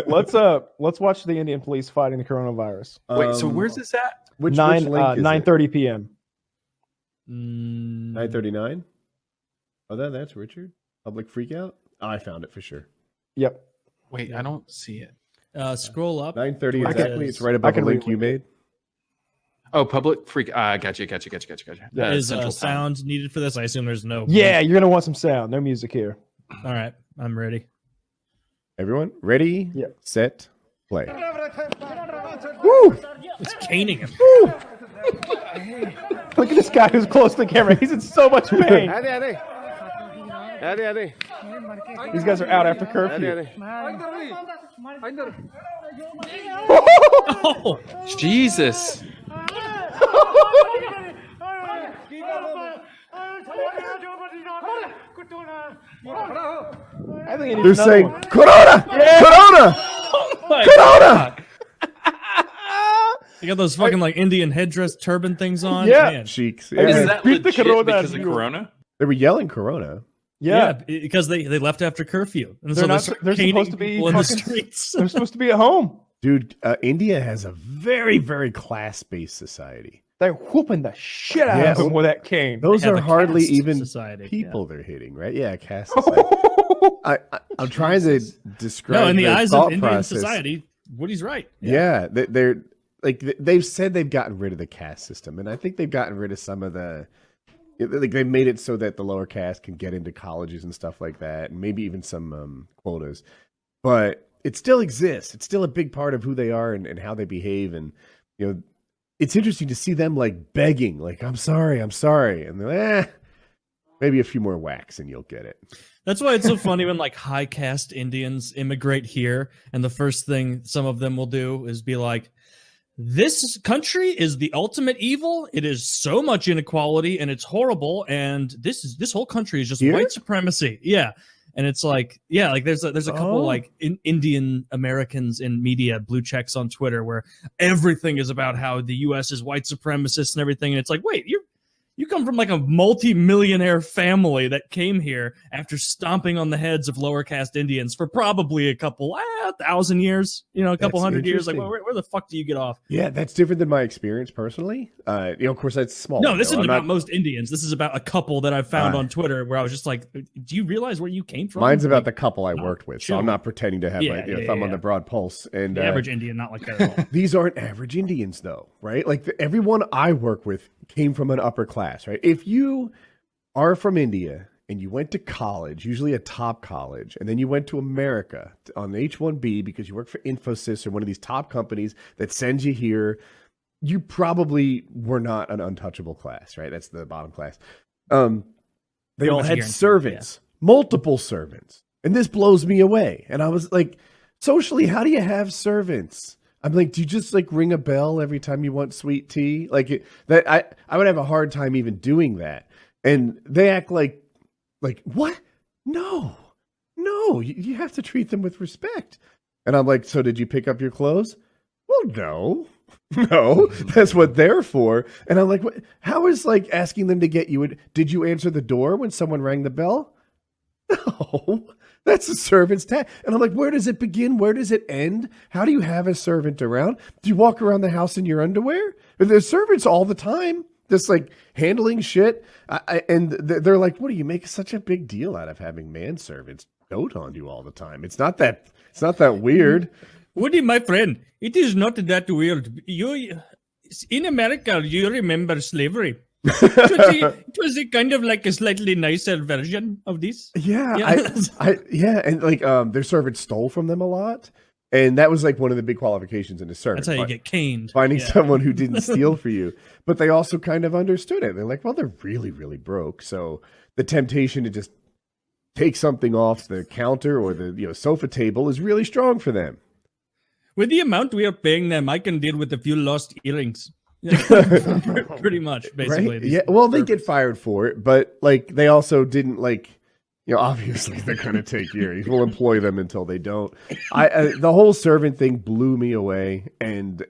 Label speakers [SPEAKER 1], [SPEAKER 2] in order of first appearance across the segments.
[SPEAKER 1] Let's watch the Indian police fighting the coronavirus.
[SPEAKER 2] Wait, so where's this at?
[SPEAKER 1] Which link is 9:30 p.m.
[SPEAKER 3] 9:39. Oh, that's Richard. Public freakout. Oh, I found it for sure.
[SPEAKER 1] Yep.
[SPEAKER 2] Wait, I don't see it.
[SPEAKER 4] Scroll up.
[SPEAKER 3] 9:30 exactly. It's right above the link you made.
[SPEAKER 2] Oh, public freak. Gotcha.
[SPEAKER 4] Is sound needed for this? I assume there's no.
[SPEAKER 1] Yeah, you're gonna want some sound. No music here.
[SPEAKER 4] All right, I'm ready.
[SPEAKER 3] Everyone, ready?
[SPEAKER 1] Yeah.
[SPEAKER 3] Set. Play.
[SPEAKER 1] Woo!
[SPEAKER 4] It's caning him.
[SPEAKER 1] Look at this guy who's close to the camera. He's in so much pain. These guys are out after curfew.
[SPEAKER 4] Oh,
[SPEAKER 2] Jesus.
[SPEAKER 1] I think
[SPEAKER 3] they're saying, Corona! Yeah. Corona!
[SPEAKER 4] oh
[SPEAKER 3] Corona!
[SPEAKER 4] You got those fucking like Indian headdress turban things on?
[SPEAKER 1] Yeah.
[SPEAKER 4] Man.
[SPEAKER 3] Cheeks.
[SPEAKER 2] Is
[SPEAKER 3] Yeah.
[SPEAKER 2] that
[SPEAKER 1] Beat the
[SPEAKER 2] legit
[SPEAKER 1] Corona
[SPEAKER 2] because of
[SPEAKER 1] out.
[SPEAKER 2] Corona?
[SPEAKER 3] They were yelling Corona.
[SPEAKER 1] Yeah.
[SPEAKER 4] Because they left after curfew. And
[SPEAKER 1] They're
[SPEAKER 4] so
[SPEAKER 1] they're supposed to be
[SPEAKER 4] in the
[SPEAKER 1] fucking,
[SPEAKER 4] streets.
[SPEAKER 1] they're supposed to be at home.
[SPEAKER 3] Dude, India has a very, very class-based society.
[SPEAKER 1] They're whooping the shit out of them with that cane.
[SPEAKER 3] Those
[SPEAKER 4] have
[SPEAKER 3] are
[SPEAKER 4] a
[SPEAKER 3] hardly
[SPEAKER 4] caste
[SPEAKER 3] even
[SPEAKER 4] society,
[SPEAKER 3] people they're hitting, right? Yeah, caste society. I'm trying to describe.
[SPEAKER 4] No, in the
[SPEAKER 3] their
[SPEAKER 4] eyes
[SPEAKER 3] thought
[SPEAKER 4] of Indian
[SPEAKER 3] process.
[SPEAKER 4] society, Woody's right.
[SPEAKER 3] Yeah, they're like they've said they've gotten rid of the caste system, and I think they've gotten rid of some of the. Like they made it so that the lower caste can get into colleges and stuff like that, and maybe even some quotas. But it still exists. It's still a big part of who they are and how they behave. And it's interesting to see them like begging, like I'm sorry, and they're maybe a few more whacks and you'll get it.
[SPEAKER 4] That's why it's so funny when like high caste Indians immigrate here, and the first thing some of them will do is be like, this country is the ultimate evil. It is so much inequality and it's horrible. And this whole country is just white supremacy. Yeah. And it's like, yeah, like there's a couple like Indian Americans in media, blue checks on Twitter, where everything is about how the U.S. is white supremacist and everything. And it's like, wait, you come from like a multi-millionaire family that came here after stomping on the heads of lower caste Indians for probably a couple 1,000 years, a couple hundred years. Like, where the fuck do you get off?
[SPEAKER 3] Yeah, that's different than my experience personally. Of course, that's small.
[SPEAKER 4] No, this isn't about most Indians. This is about a couple that I've found on Twitter where I was just like, do you realize where you came from?
[SPEAKER 3] Mine's about the couple I worked with, so I'm not pretending to have my thumb on the broad pulse. And
[SPEAKER 4] the average Indian, not like that at all.
[SPEAKER 3] These aren't average Indians, though, right? Like everyone I work with came from an upper class, right? If you are from India and you went to college, usually a top college, and then you went to America on H-1B because you work for Infosys or one of these top companies that sends you here, you probably were not an untouchable class, right? That's the bottom class. They all had servants, multiple servants. And this blows me away. And I was like, socially, how do you have servants? I'm like, do you just like ring a bell every time you want sweet tea? Like I would have a hard time even doing that. And they act like what? No, you have to treat them with respect. And I'm like, so did you pick up your clothes? Well, no, that's what they're for. And I'm like, what? How is like asking them to get you? Did you answer the door when someone rang the bell? No. That's a servant's task. And I'm like, where does it begin? Where does it end? How do you have a servant around? Do you walk around the house in your underwear? There's servants all the time, just like handling shit. And they're like, what do you make such a big deal out of having manservants dote on you all the time? It's not that weird.
[SPEAKER 4] Woody, my friend, it is not that weird. In America, you remember slavery. It was a kind of like a slightly nicer version of this.
[SPEAKER 3] Yeah. And like their servants stole from them a lot. And that was like one of the big qualifications in a servant.
[SPEAKER 4] That's how you get caned.
[SPEAKER 3] Finding someone who didn't steal for you. But they also kind of understood it. They're like, well, they're really, really broke. So the temptation to just take something off the counter or the sofa table is really strong for them.
[SPEAKER 4] With the amount we are paying them, I can deal with a few lost earrings. Pretty much, basically.
[SPEAKER 3] Right? Yeah. Well, they get fired for it, but like they also didn't obviously they're going to take years. We'll employ them until they don't. The whole servant thing blew me away, and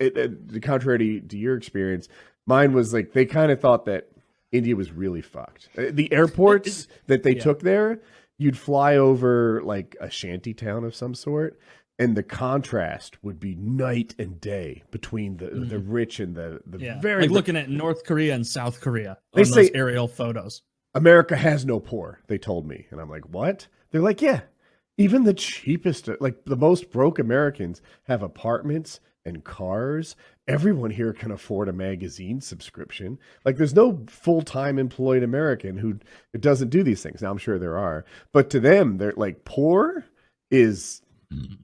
[SPEAKER 3] contrary to your experience, mine was like they kind of thought that India was really fucked. The airports that they took there, you'd fly over like a shanty town of some sort, and the contrast would be night and day between the rich and the very
[SPEAKER 4] like looking at North Korea and South Korea
[SPEAKER 3] They
[SPEAKER 4] on
[SPEAKER 3] say-
[SPEAKER 4] those aerial photos.
[SPEAKER 3] America has no poor, they told me. And I'm like, what? They're like, yeah, even the cheapest, like the most broke Americans have apartments and cars. Everyone here can afford a magazine subscription. Like there's no full-time employed American who doesn't do these things. Now I'm sure there are, but to them, they're like poor is,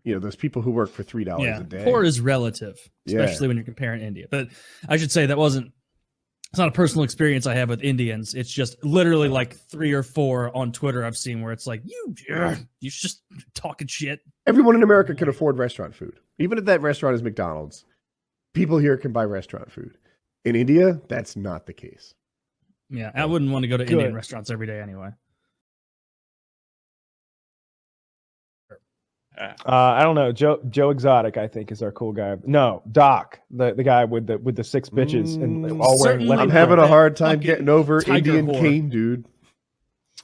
[SPEAKER 3] those people who work for $3 a day.
[SPEAKER 4] Poor is relative, especially when you're comparing India. But I should say it's not a personal experience I have with Indians. It's just literally like 3 or 4 on Twitter I've seen where it's like, you're just talking shit.
[SPEAKER 3] Everyone in America can afford restaurant food. Even if that restaurant is McDonald's, people here can buy restaurant food. In India, that's not the case.
[SPEAKER 4] Yeah, I wouldn't want to go to Indian restaurants every day anyway.
[SPEAKER 1] I don't know. Joe Exotic, I think, is our cool guy. No, Doc, the guy with the 6 bitches and all wearing
[SPEAKER 4] certainly
[SPEAKER 1] leather.
[SPEAKER 3] I'm having a hard time
[SPEAKER 4] Fucking
[SPEAKER 3] getting over
[SPEAKER 4] tiger
[SPEAKER 3] Indian
[SPEAKER 4] whore.
[SPEAKER 3] cane, dude.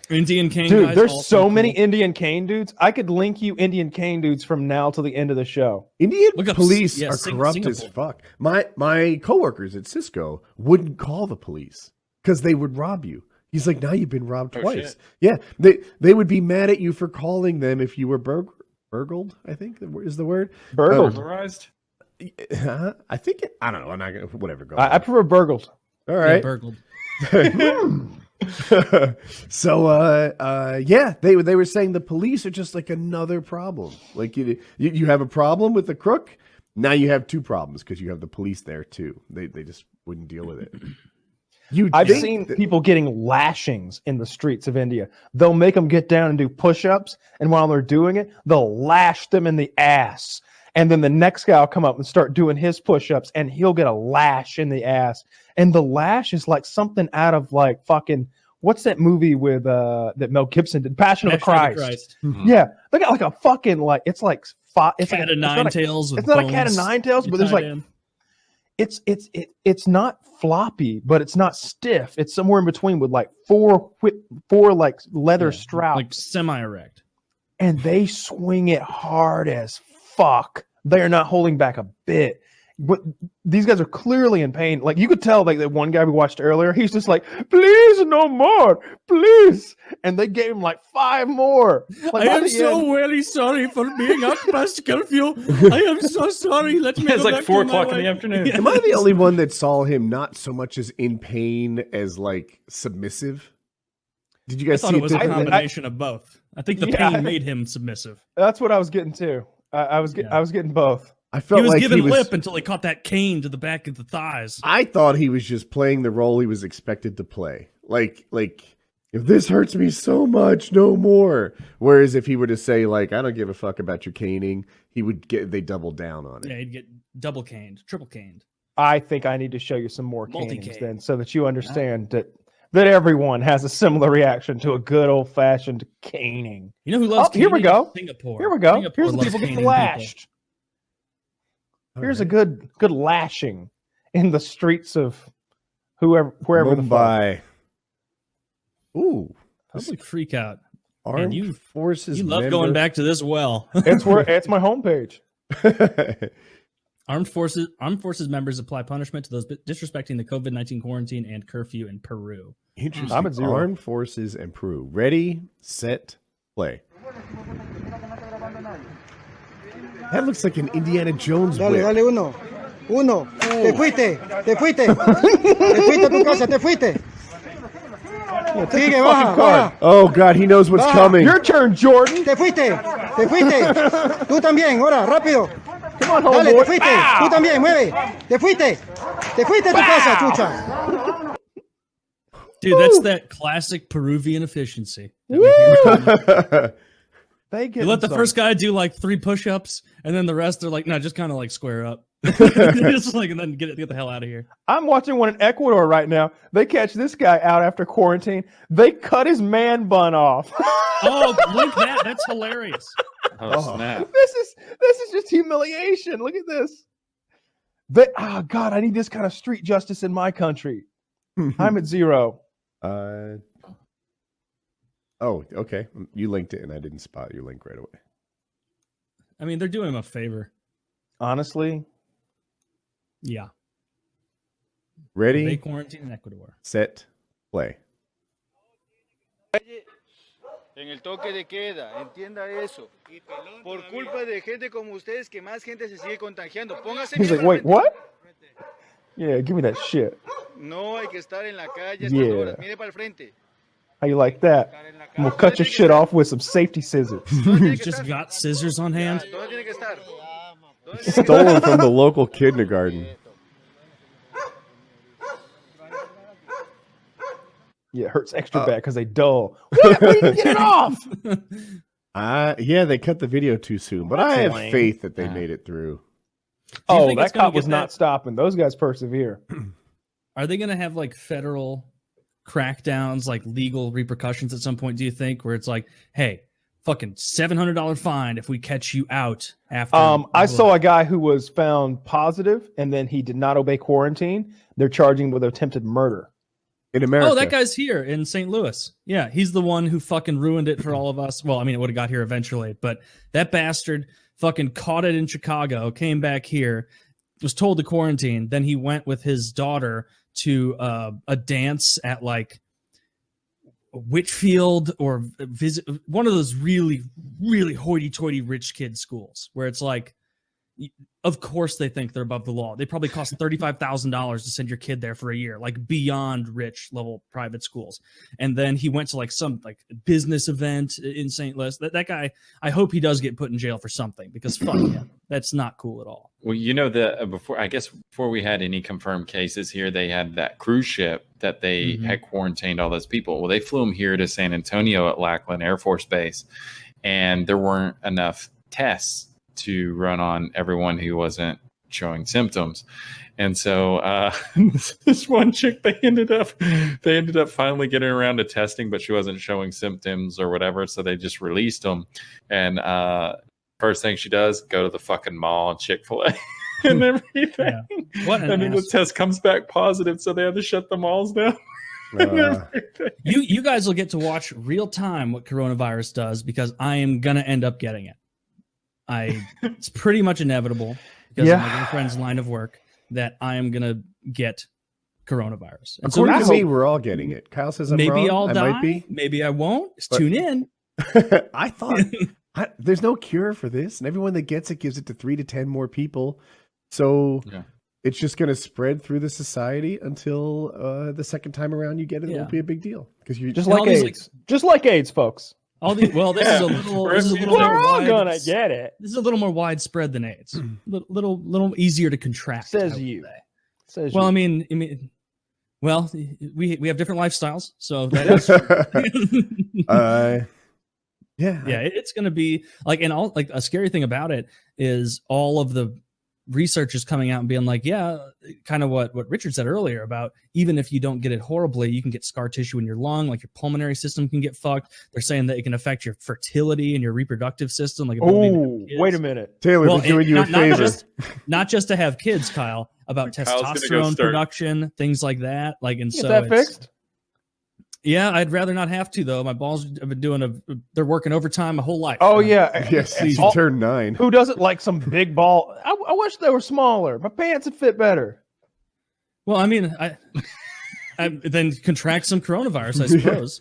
[SPEAKER 4] Indian cane
[SPEAKER 1] Dude,
[SPEAKER 4] guys
[SPEAKER 1] there's
[SPEAKER 4] also
[SPEAKER 1] so
[SPEAKER 4] cool.
[SPEAKER 1] many Indian cane dudes. I could link you Indian cane dudes from now till the end of the show.
[SPEAKER 3] Indian
[SPEAKER 4] Look up-
[SPEAKER 3] police
[SPEAKER 4] yeah,
[SPEAKER 3] are corrupt as
[SPEAKER 4] Singapore.
[SPEAKER 3] fuck. My coworkers at Cisco wouldn't call the police because they would rob you. He's like, now you've been robbed twice.
[SPEAKER 2] shit.
[SPEAKER 3] Yeah, they would be mad at you for calling them if you were burgled, I think is the word.
[SPEAKER 1] Burgled.
[SPEAKER 2] Burglarized?
[SPEAKER 3] I think I don't know. I'm not gonna whatever. Go.
[SPEAKER 1] I prefer burgled.
[SPEAKER 3] All
[SPEAKER 4] Yeah,
[SPEAKER 3] right.
[SPEAKER 4] burgled.
[SPEAKER 3] So yeah, they were saying the police are just like another problem. Like you have a problem with the crook, now you have 2 problems because you have the police there too. They just wouldn't deal with it.
[SPEAKER 1] I've seen people getting lashings in the streets of India. They'll make them get down and do push-ups, and while they're doing it, they'll lash them in the ass. And then the next guy will come up and start doing his push-ups, and he'll get a lash in the ass. And the lash is like something out of like fucking, what's that movie with that Mel Gibson did? Passion of the Christ. Yeah, they got like a fucking like it's like it's
[SPEAKER 4] Cat
[SPEAKER 1] like
[SPEAKER 4] of nine tails.
[SPEAKER 1] It's not a cat of 9 tails, but there's like it's not floppy, but it's not stiff. It's somewhere in between with like four like leather straps,
[SPEAKER 4] like semi-erect.
[SPEAKER 1] and they swing it hard as fuck. They're not holding back a bit. But these guys are clearly in pain. Like you could tell, like that one guy we watched earlier, he's just like, please, no more, please. And they gave him like 5 more. Like,
[SPEAKER 4] I am so really sorry for being up past curfew. I am so sorry. Let me.
[SPEAKER 2] It's
[SPEAKER 4] go
[SPEAKER 2] like
[SPEAKER 4] back
[SPEAKER 2] 4
[SPEAKER 4] to my
[SPEAKER 2] o'clock in
[SPEAKER 4] way.
[SPEAKER 2] the afternoon.
[SPEAKER 3] Am I the only one that saw him not so much as in pain as like submissive? Did you
[SPEAKER 4] I
[SPEAKER 3] guys
[SPEAKER 4] thought
[SPEAKER 3] see
[SPEAKER 4] it was a
[SPEAKER 3] differently?
[SPEAKER 4] combination of both. I think the pain made him submissive.
[SPEAKER 1] That's what I was getting to. I was getting both.
[SPEAKER 3] I felt
[SPEAKER 4] He was
[SPEAKER 3] like
[SPEAKER 4] giving lip until he caught that cane to the back of the thighs.
[SPEAKER 3] I thought he was just playing the role he was expected to play. Like if this hurts me so much, no more. Whereas if he were to say like, I don't give a fuck about your caning, they double down on it.
[SPEAKER 4] Yeah, he'd get double caned, triple caned.
[SPEAKER 1] I think I need to show you some more canings
[SPEAKER 4] Multi-cane.
[SPEAKER 1] then, so that you understand that everyone has a similar reaction to a good old fashioned caning.
[SPEAKER 4] You know who loves
[SPEAKER 1] Oh, here we
[SPEAKER 4] caning?
[SPEAKER 1] go.
[SPEAKER 4] Singapore.
[SPEAKER 1] Here we go.
[SPEAKER 4] Singapore
[SPEAKER 1] Here's the
[SPEAKER 4] loves
[SPEAKER 1] people
[SPEAKER 4] caning
[SPEAKER 1] getting lashed. Here's a good lashing in the streets of wherever the fuck.
[SPEAKER 3] Mumbai. Ooh,
[SPEAKER 4] Public freak out.
[SPEAKER 3] armed
[SPEAKER 4] you-
[SPEAKER 3] forces.
[SPEAKER 4] You love going back to this well.
[SPEAKER 1] It's my homepage.
[SPEAKER 4] Armed forces members apply punishment to those disrespecting the COVID-19 quarantine and curfew in Peru.
[SPEAKER 3] Interesting.
[SPEAKER 1] I'm at 0.
[SPEAKER 3] Armed forces and Peru. Ready, set, play. That looks like an Indiana Jones
[SPEAKER 5] Dale,
[SPEAKER 3] whip.
[SPEAKER 5] dale, uno. Te fuiste. Te fuiste a tu casa, te fuiste. Sigue, baja, baja.
[SPEAKER 3] Oh God, he knows what's
[SPEAKER 5] Ah,
[SPEAKER 3] coming.
[SPEAKER 1] Your turn, Jordan.
[SPEAKER 5] Te fuiste. Tú también, ahora, rápido.
[SPEAKER 1] Come on,
[SPEAKER 5] Dale, te
[SPEAKER 1] homeboy.
[SPEAKER 5] fuiste.
[SPEAKER 1] Ah!
[SPEAKER 5] Tú también, mueve. Te fuiste. Te fuiste a tu casa, chucha.
[SPEAKER 4] Dude, that's that classic Peruvian efficiency. that we hear.
[SPEAKER 1] They get
[SPEAKER 4] You let the
[SPEAKER 1] some.
[SPEAKER 4] first guy do like 3 push-ups, and then the rest are like, no, just kind of like square up. Just like, and then get the hell out of here.
[SPEAKER 1] I'm watching one in Ecuador right now. They catch this guy out after quarantine. They cut his man bun off.
[SPEAKER 4] Oh, link that. That's hilarious.
[SPEAKER 2] Oh, snap.
[SPEAKER 1] This is just humiliation. Look at this. God, I need this kind of street justice in my country. I'm at 0.
[SPEAKER 3] Oh, okay. You linked it, and I didn't spot your link right away.
[SPEAKER 4] I mean, they're doing him a favor.
[SPEAKER 1] Honestly,
[SPEAKER 4] Yeah.
[SPEAKER 3] Ready,
[SPEAKER 4] They quarantine in Ecuador.
[SPEAKER 3] set, play.
[SPEAKER 6] En el toque de queda, entienda eso. Por culpa de gente como ustedes, que más gente se sigue contagiando. Póngase
[SPEAKER 1] he's
[SPEAKER 6] bien
[SPEAKER 1] like, wait,
[SPEAKER 6] para
[SPEAKER 1] what? Yeah, give me that shit.
[SPEAKER 6] No hay que estar en la calle a estas
[SPEAKER 1] Yeah.
[SPEAKER 6] horas. Mire para el frente.
[SPEAKER 1] How you like that? I'm gonna cut your shit off with some safety scissors.
[SPEAKER 6] ¿Dónde tiene que
[SPEAKER 4] Just
[SPEAKER 6] estar?
[SPEAKER 4] got scissors on hand.
[SPEAKER 6] ¿Dónde tiene que estar? ¿Dónde tiene que
[SPEAKER 3] Stolen from the local kindergarten.
[SPEAKER 1] Yeah, it hurts extra bad because they dull. What? We didn't get it off.
[SPEAKER 3] Yeah, they cut the video too soon, but I have
[SPEAKER 1] lame.
[SPEAKER 3] faith that they made it through.
[SPEAKER 1] Oh,
[SPEAKER 4] think
[SPEAKER 1] that
[SPEAKER 4] it's gonna
[SPEAKER 1] cop was
[SPEAKER 4] get
[SPEAKER 1] not
[SPEAKER 4] that-
[SPEAKER 1] stopping. Those guys persevere.
[SPEAKER 4] Are they going to have like federal crackdowns, like legal repercussions at some point? Do you think where it's like, hey, fucking $700 fine if we catch you out after?
[SPEAKER 1] I saw a guy who was found positive, and then he did not obey quarantine. They're charging him with attempted murder.
[SPEAKER 3] In America.
[SPEAKER 4] Oh, that guy's here in St. Louis. Yeah, he's the one who fucking ruined it for all of us. Well, I mean, it would have got here eventually, but that bastard fucking caught it in Chicago, came back here, was told to quarantine. Then he went with his daughter to a dance at like Whitfield or visit one of those really, really hoity-toity rich kid schools where it's like, of course they think they're above the law. They probably cost $35,000 to send your kid there for a year, like beyond rich level private schools. And then he went to like some like business event in St. Louis. That guy, I hope he does get put in jail for something because fuck him. That's not cool at all.
[SPEAKER 2] Well, you know, before we had any confirmed cases here, they had that cruise ship that they had quarantined all those people. Well, they flew them here to San Antonio at Lackland Air Force Base, and there weren't enough tests to run on everyone who wasn't showing symptoms. And so this one chick, they ended up finally getting around to testing, but she wasn't showing symptoms or whatever. So they just released them. And first thing she does, go to the fucking mall and Chick-fil-A and everything.
[SPEAKER 4] Yeah. What an
[SPEAKER 2] and then the
[SPEAKER 4] ass.
[SPEAKER 2] test comes back positive. So they had to shut the malls down.
[SPEAKER 4] You guys will get to watch real time what coronavirus does because I am going to end up getting it. It's pretty much inevitable because of my girlfriend's line of work that I am gonna get coronavirus. And
[SPEAKER 3] According
[SPEAKER 4] so
[SPEAKER 3] to me, we're all getting it. Kyle says I'm
[SPEAKER 4] maybe
[SPEAKER 3] wrong.
[SPEAKER 4] I'll
[SPEAKER 3] I
[SPEAKER 4] die.
[SPEAKER 3] might be.
[SPEAKER 4] Maybe I won't. Just
[SPEAKER 3] But-
[SPEAKER 4] tune in.
[SPEAKER 3] I thought there's no cure for this, and everyone that gets it gives it to 3 to 10 more people. So it's just going to spread through the society until the second time around you get it. It won't be a big deal because you
[SPEAKER 1] Just
[SPEAKER 4] And
[SPEAKER 1] like
[SPEAKER 4] all these,
[SPEAKER 1] AIDS. Just like AIDS, folks.
[SPEAKER 4] All these. Well, this is a little. This is a little
[SPEAKER 1] We're
[SPEAKER 4] more
[SPEAKER 1] all
[SPEAKER 4] wide-
[SPEAKER 1] gonna get it.
[SPEAKER 4] This is a little more widespread than AIDS. Little easier to contract. I
[SPEAKER 1] Says
[SPEAKER 4] would
[SPEAKER 1] you.
[SPEAKER 4] say.
[SPEAKER 1] Says
[SPEAKER 4] Well,
[SPEAKER 1] you.
[SPEAKER 4] I mean, well, we have different lifestyles, so that is. Yeah, it's going to be like, and all like a scary thing about it is all of the researchers coming out and being like, yeah, kind of what Richard said earlier about even if you don't get it horribly, you can get scar tissue in your lung, like your pulmonary system can get fucked. They're saying that it can affect your fertility and your reproductive system. Like, ability to have
[SPEAKER 1] Oh,
[SPEAKER 4] kids.
[SPEAKER 1] wait a minute.
[SPEAKER 3] Taylor,
[SPEAKER 4] Well,
[SPEAKER 3] we're doing
[SPEAKER 4] and
[SPEAKER 3] you a favor.
[SPEAKER 4] not just to have kids, Kyle, about
[SPEAKER 2] Kyle's gonna go
[SPEAKER 4] testosterone
[SPEAKER 2] start-
[SPEAKER 4] production, things like that. Like, and
[SPEAKER 1] Get
[SPEAKER 4] so
[SPEAKER 1] that
[SPEAKER 4] it's-
[SPEAKER 1] fixed.
[SPEAKER 4] Yeah, I'd rather not have to though. My balls have been doing they're working overtime my whole life.
[SPEAKER 1] Oh yeah.
[SPEAKER 3] Yes,
[SPEAKER 1] Please.
[SPEAKER 3] you turn 9.
[SPEAKER 1] Who doesn't like some big ball? I wish they were smaller. My pants would fit better.
[SPEAKER 4] Well, I mean, I then contract some coronavirus, I suppose.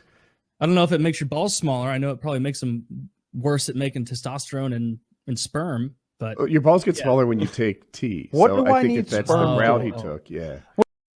[SPEAKER 4] I don't know if it makes your balls smaller. I know it probably makes them worse at making testosterone and sperm. But
[SPEAKER 3] Your balls get smaller when you take tea.
[SPEAKER 1] What
[SPEAKER 3] so
[SPEAKER 1] do I
[SPEAKER 3] think
[SPEAKER 1] need
[SPEAKER 3] if that's
[SPEAKER 1] sperm
[SPEAKER 3] the route
[SPEAKER 1] for?
[SPEAKER 3] he took, yeah.